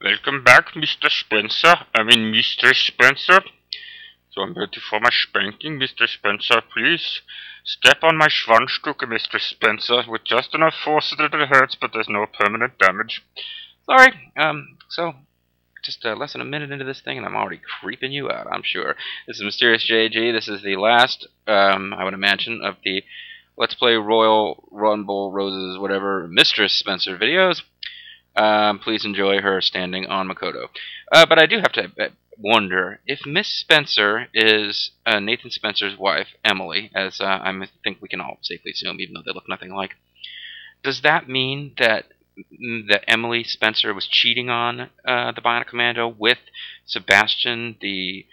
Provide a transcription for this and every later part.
Welcome back, Mr. Spencer. Mistress Spencer. So I'm ready for my spanking, Mr. Spencer. Please step on my Schwanzstücke, Mr. Spencer, with just enough force that it hurts, but there's no permanent damage. Sorry. So just less than a minute into this thing, and I'm already creeping you out, I'm sure. This is Mysterious JG. This is the last, I would imagine, of the Let's Play Royal Rumble Roses, whatever, Mistress Spencer videos. Please enjoy her standing on Makoto. But I do have to wonder if Miss Spencer is Nathan Spencer's wife, Emily, as I think we can all safely assume, even though they look nothing alike. Does that mean that Emily Spencer was cheating on the Bionic Commando with Sebastian, the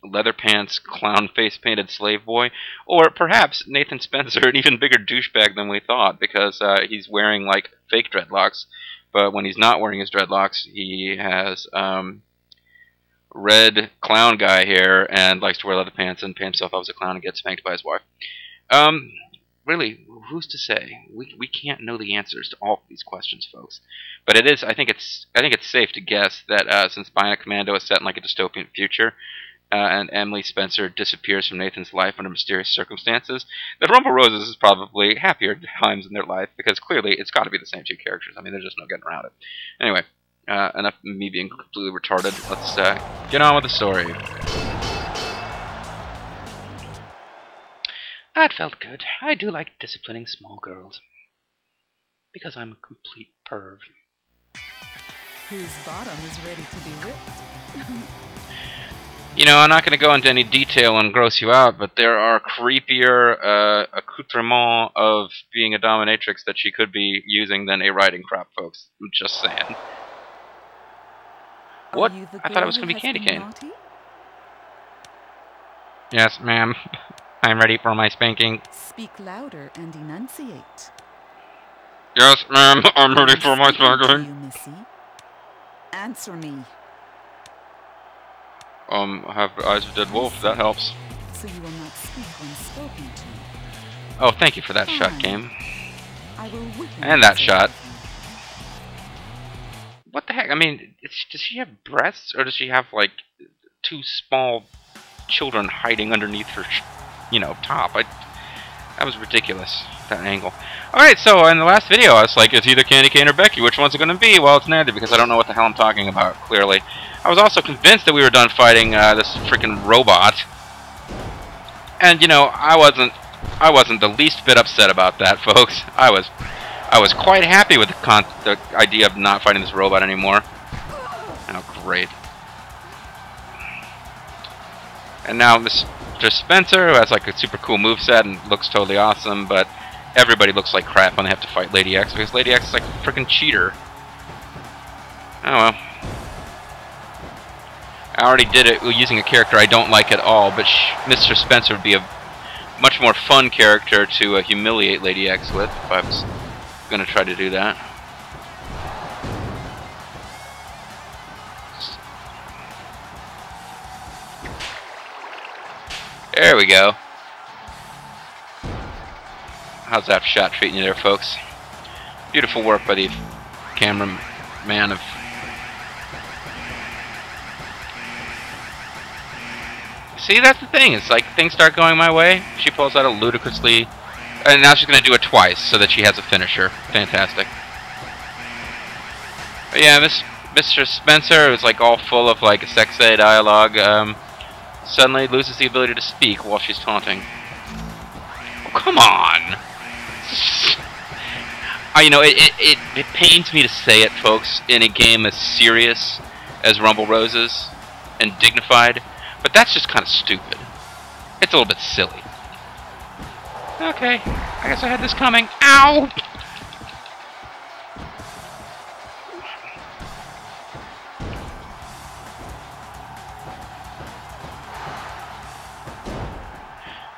leather pants, clown face painted slave boy? Or perhaps Nathan Spencer, an even bigger douchebag than we thought, because he's wearing like fake dreadlocks, but when he's not wearing his dreadlocks, he has red clown guy hair and likes to wear leather pants and paint himself up as a clown and get spanked by his wife. Really, who's to say? We can't know the answers to all of these questions, folks. But it is. I think it's safe to guess that since Bionic Commando is set in like a dystopian future, and Emily Spencer disappears from Nathan's life under mysterious circumstances, that Rumble Roses is probably happier times in their life, because clearly it's got to be the same two characters. I mean, there's just no getting around it. Anyway, enough of me being completely retarded. Let's get on with the story. That felt good. I do like disciplining small girls. Because I'm a complete perv. Whose bottom is ready to be ripped? You know, I'm not going to go into any detail and gross you out, but there are creepier accoutrements of being a dominatrix that she could be using than a riding crop, folks. I'm just saying. What? I thought it was going to be Candy Cane. Yes, ma'am. I'm ready for my spanking. Speak louder and enunciate. Yes, ma'am. I'm ready for my spanking. You, Missy. Answer me. I have eyes of a dead wolf. That helps. So you will not speak when spoken to. Oh, thank you for that shot, game. I will and that shot. What the heck? I mean, does she have breasts, or does she have like two small children hiding underneath her, top? That was ridiculous, that angle. Alright, so in the last video I was like, it's either Candy Cane or Becky, which one's it going to be? Well, it's neither, because I don't know what the hell I'm talking about, clearly. I was also convinced that we were done fighting this freaking robot. And, I wasn't the least bit upset about that, folks. I was quite happy with the idea of not fighting this robot anymore. Oh, great. And now Mr. Spencer, who has like a super cool moveset and looks totally awesome, but everybody looks like crap when they have to fight Lady X, because Lady X is like a freaking cheater. Oh well. I already did it using a character I don't like at all, but Mr. Spencer would be a much more fun character to humiliate Lady X with, if I was going to try to do that. There we go. How's that shot treating you there, folks? Beautiful work by the cameraman of... See, that's the thing. It's like things start going my way. She pulls out a ludicrously... And now she's going to do it twice so that she has a finisher. Fantastic. But yeah, Mr. Spencer is like all full of like sexy dialogue. Suddenly loses the ability to speak while she's taunting. Oh, come on! It pains me to say it, folks, in a game as serious as Rumble Roses and dignified, but that's just kind of stupid. It's a little bit silly. Okay, I guess I had this coming. Ow!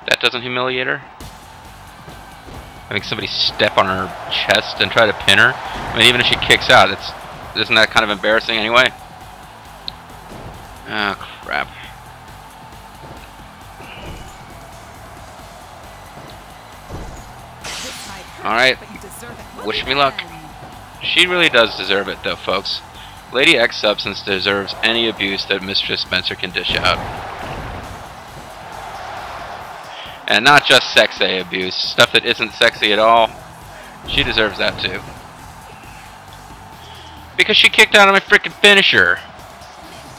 That doesn't humiliate her? Having somebody step on her chest and try to pin her? I mean, even if she kicks out, isn't that kind of embarrassing anyway? Oh, crap. Alright, wish me luck. She really does deserve it, though, folks. Lady X Substance deserves any abuse that Mistress Spencer can dish out. And not just sexy abuse, stuff that isn't sexy at all. She deserves that too. Because she kicked out of my freaking finisher.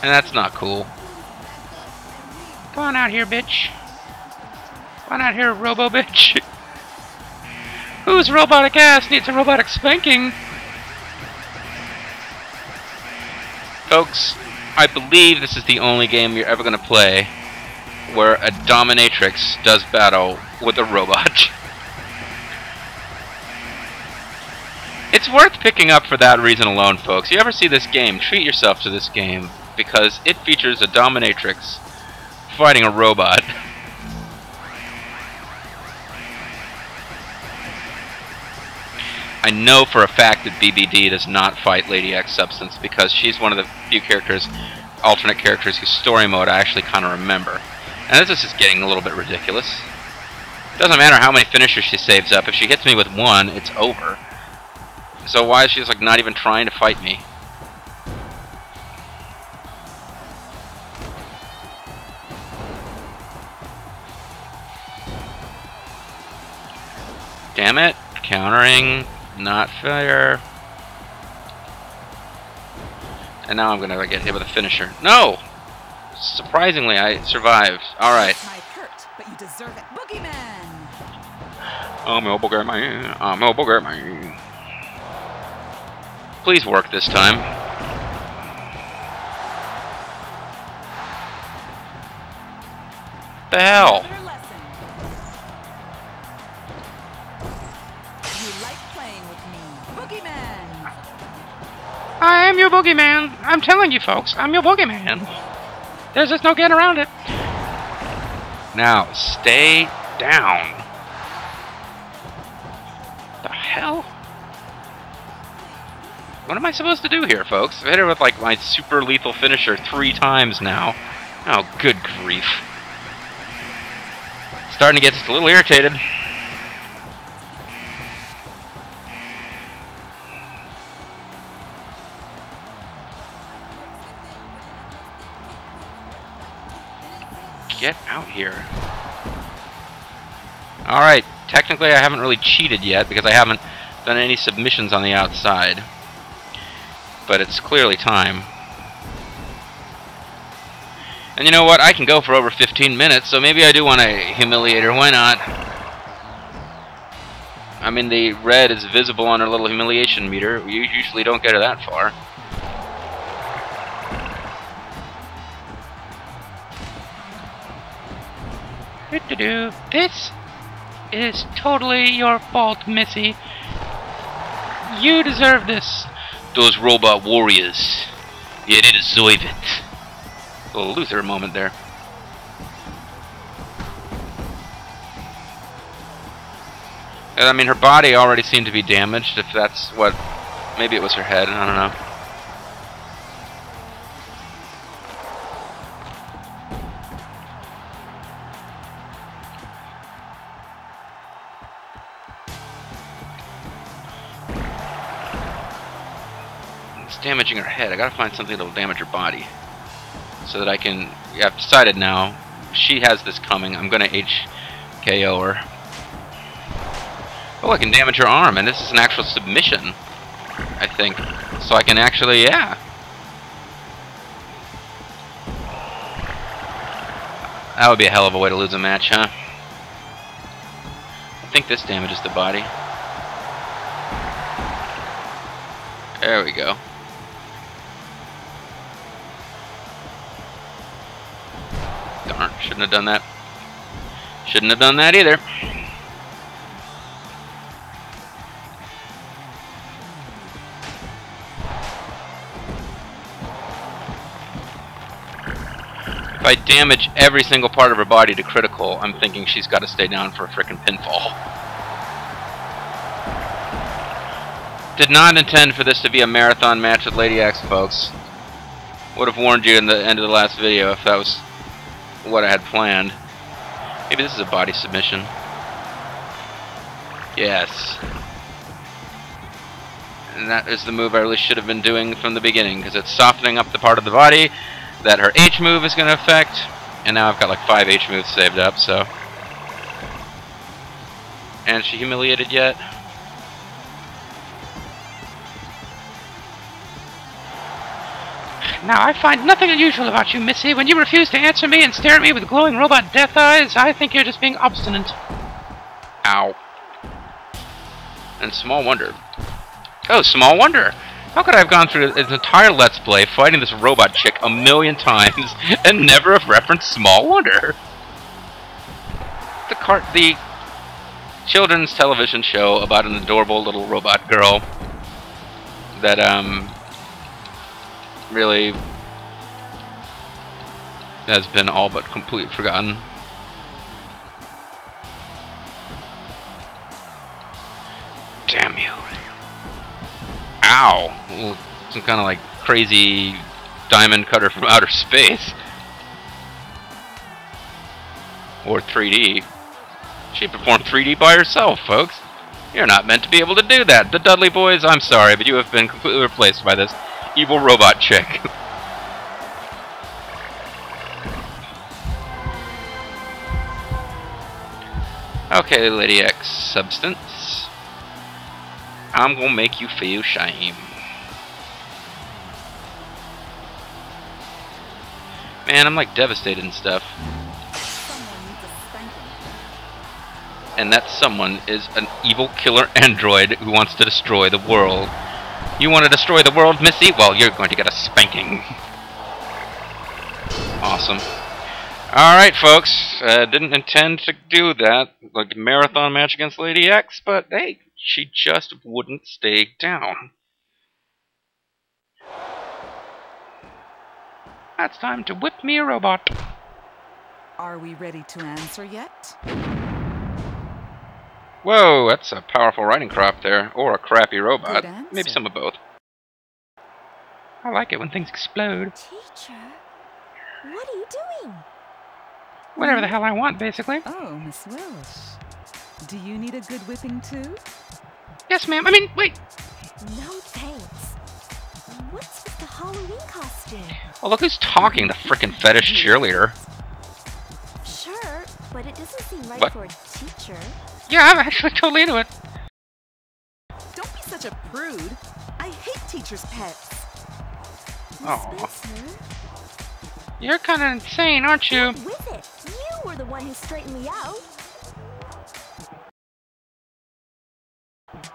And that's not cool. Come on out here, bitch. Come on out here, robo bitch. Whose robotic ass needs a robotic spanking? Folks, I believe this is the only game you're ever going to play where a dominatrix does battle with a robot. It's worth picking up for that reason alone, folks. You ever see this game, treat yourself to this game, because it features a dominatrix fighting a robot. I know for a fact that BBD does not fight Lady X Substance because she's one of the few characters, alternate characters, whose story mode I actually kind of remember. And this is getting a little bit ridiculous. Doesn't matter how many finishers she saves up. If she hits me with one, it's over. So why is she just like not even trying to fight me? Damn it. Countering. Not fair. And now I'm gonna get hit with a finisher. No! Surprisingly, I survived. Alright. But you deserve it. Boogeyman! I'm a boogeyman. I'm a boogeyman. Please work this time. The hell? I am your boogeyman. I'm telling you, folks, I'm your boogeyman. There's just no getting around it. Now, stay down. The hell? What am I supposed to do here, folks? I've hit her with like my super lethal finisher 3 times now. Oh, good grief. Starting to get just a little irritated. Get out here. Alright, technically I haven't really cheated yet because I haven't done any submissions on the outside. But it's clearly time. And you know what? I can go for over 15 minutes, so maybe I do want to humiliate her. Why not? I mean, the red is visible on her little humiliation meter. You usually don't get her that far. This is totally your fault, Missy. You deserve this. Those robot warriors. Yeah, they deserve it. A little Luther moment there. And, I mean, her body already seemed to be damaged, if that's what... Maybe it was her head, I don't know. Damaging her head. I gotta find something that'll damage her body. So that I can... I've decided now, if she has this coming, I'm gonna HKO her. Oh, I can damage her arm, and this is an actual submission, I think. So I can actually, yeah. That would be a hell of a way to lose a match, huh? I think this damages the body. There we go. Darn, shouldn't have done that. Shouldn't have done that either. If I damage every single part of her body to critical, I'm thinking she's got to stay down for a frickin' pinfall. Did not intend for this to be a marathon match with Lady X, folks. Would have warned you in the end of the last video if that was what I had planned. Maybe this is a body submission. Yes. And that is the move I really should have been doing from the beginning, because it's softening up the part of the body that her H move is going to affect. And now I've got like 5 H moves saved up, so... And she humiliated yet? Now, I find nothing unusual about you, Missy. When you refuse to answer me and stare at me with glowing robot death eyes, I think you're just being obstinate. Ow. And small wonder. Oh, small wonder. How could I have gone through an entire Let's Play fighting this robot chick a million times and never have referenced Small Wonder? The children's television show about an adorable little robot girl that, really has been all but completely forgotten. Damn you. Ow! Well, some kind of like crazy diamond cutter from outer space. Or 3D. She performed 3D by herself, folks. You're not meant to be able to do that. The Dudley boys, I'm sorry, but you have been completely replaced by this evil robot chick. Okay, Lady X Substance. I'm gonna make you feel shame. Man, I'm like devastated and stuff. And that someone is an evil killer android who wants to destroy the world. You want to destroy the world, Missy? Well, you're going to get a spanking. Awesome. Alright, folks. Didn't intend to do that, like a marathon match against Lady X, but hey, she just wouldn't stay down. It's time to whip me a robot. Are we ready to answer yet? Whoa, that's a powerful riding crop there. Or a crappy robot. Good answer. Maybe some of both. I like it when things explode. Teacher, what are you doing? Whatever the hell I want, basically. Oh, Miss Welsh. Do you need a good whipping too? Yes, ma'am. I mean, wait. No thanks. What's with the Halloween costume? Oh, look who's talking, the frickin' fetish cheerleader. Sure, but it doesn't seem right What? for a teacher. Yeah, I'm actually totally into it. Don't be such a prude. I hate teachers' pets. Miss Aw. Spencer, You're kinda insane, aren't you? get with it. You were the one who straightened me out.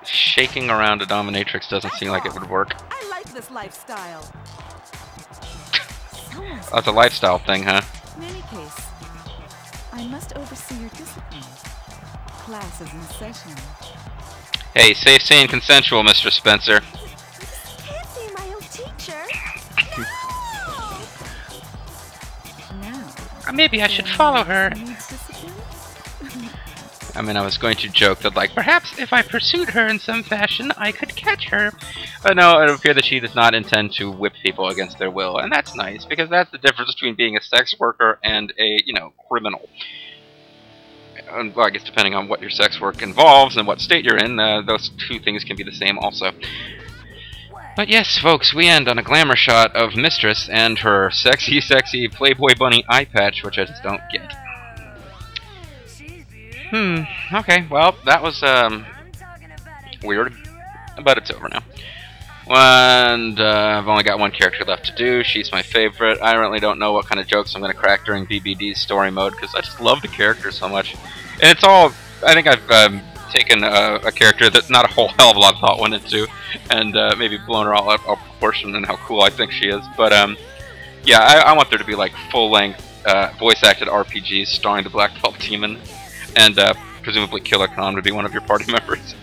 Shaking around a dominatrix doesn't seem like it would work. I like this lifestyle. Someone's That's a lifestyle thing, huh? In any case, I must oversee your discipline. Class is in session. Hey, safe, sane, consensual, Mr. Spencer. can't be my own teacher. Now, Maybe I should follow her. needs discipline? I mean, I was going to joke that, like, perhaps if I pursued her in some fashion, I could catch her. But no, it would appear that she does not intend to whip people against their will. And that's nice, because that's the difference between being a sex worker and a, you know, criminal. And, well, I guess depending on what your sex work involves and what state you're in, those two things can be the same also. But yes, folks, we end on a glamour shot of Mistress and her sexy, sexy Playboy Bunny eye patch, which I just don't get. Okay, well, that was, weird. But it's over now. And, I've only got one character left to do. She's my favorite. I really don't know what kind of jokes I'm going to crack during BBD's story mode, because I just love the character so much. And it's all, I think I've, taken a character that not a whole hell of a lot of thought went into, and, maybe blown her all out of proportion in how cool I think she is. But, yeah, I want there to be, like, full-length, voice-acted RPGs starring the Black Belt Demon. And presumably Killer Khan would be one of your party members.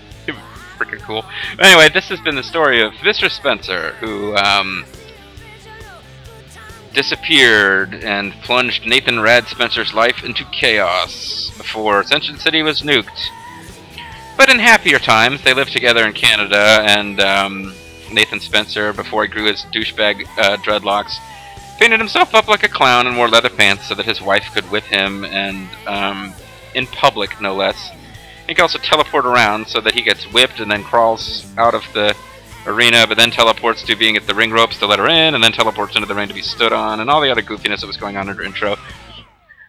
Freaking cool. Anyway, this has been the story of Mistress Spencer, who disappeared and plunged Nathan Rad Spencer's life into chaos before Ascension City was nuked. But in happier times, they lived together in Canada, and Nathan Spencer, before he grew his douchebag dreadlocks, painted himself up like a clown and wore leather pants so that his wife could whip him, and in public, no less. He can also teleport around so that he gets whipped and then crawls out of the arena, but then teleports to being at the ring ropes to let her in, and then teleports into the ring to be stood on, and all the other goofiness that was going on in her intro.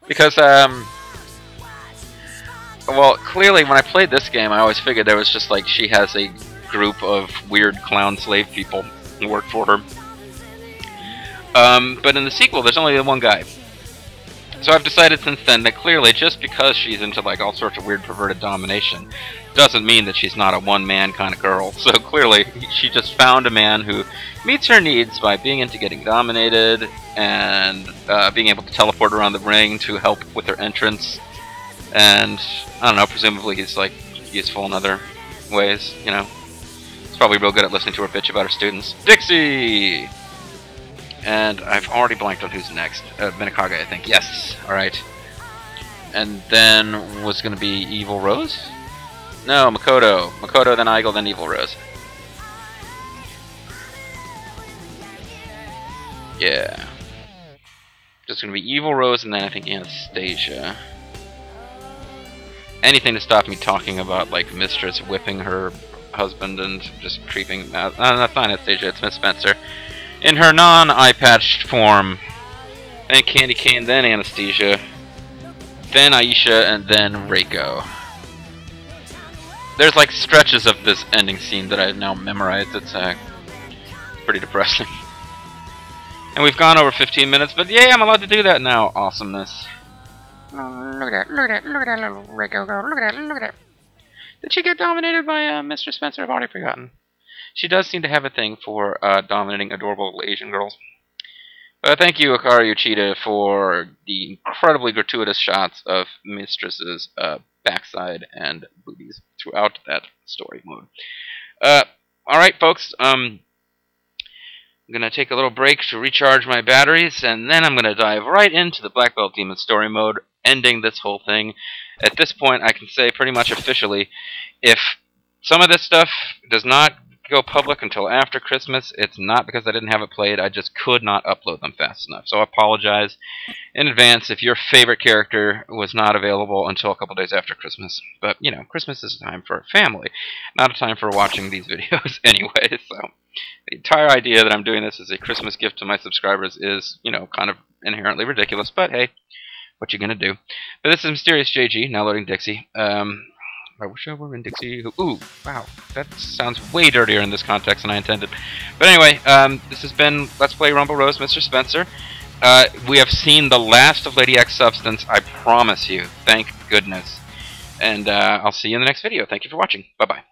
Because, well, clearly when I played this game, I always figured there was just like she has a group of weird clown slave people who work for her. But in the sequel, there's only one guy. So I've decided since then that clearly just because she's into like all sorts of weird perverted domination doesn't mean that she's not a one-man kind of girl. So clearly she just found a man who meets her needs by being into getting dominated and being able to teleport around the ring to help with her entrance. And I don't know, presumably he's like useful in other ways, you know. He's probably real good at listening to her bitch about her students. Dixie! And I've already blanked on who's next. Minakage, I think. Yes. Alright. And then was going to be Evil Rose? No, Makoto. Makoto, then Aigle, then Evil Rose. Yeah. Just going to be Evil Rose and then I think Anastasia. Anything to stop me talking about, like, Mistress whipping her husband and just creeping... that's not Anastasia, it's Miss Spencer. In her non-eye-patched form. Then Candy Cane, then Anastasia. Then Aisha, and then Reiko. There's like stretches of this ending scene that I've now memorized. It's pretty depressing. And we've gone over 15 minutes, but yeah, I'm allowed to do that now. Awesomeness. Oh, look at that, look at that, look at that little Reiko go, look at that, look at that. Did she get dominated by Mr. Spencer? I've already forgotten. She does seem to have a thing for dominating adorable little Asian girls. Thank you, Akari Uchida, for the incredibly gratuitous shots of Mistress's backside and boobies throughout that story mode. Alright, folks, I'm going to take a little break to recharge my batteries, and then I'm going to dive right into the Black Belt Demon story mode, ending this whole thing. At this point, I can say pretty much officially, if some of this stuff does not go public until after Christmas, it's not because I didn't have it played, I just could not upload them fast enough. So I apologize in advance if your favorite character was not available until a couple days after Christmas. But, you know, Christmas is a time for family, not a time for watching these videos anyway. So the entire idea that I'm doing this as a Christmas gift to my subscribers is, you know, kind of inherently ridiculous, but hey, what you gonna do? But this is Mysterious JG, now loading Dixie. I wish I were in Dixie. Ooh, wow. That sounds way dirtier in this context than I intended. But anyway, this has been Let's Play Rumble Rose, Mr. Spencer. We have seen the last of Lady X Substance, I promise you. Thank goodness. And I'll see you in the next video. Thank you for watching. Bye-bye.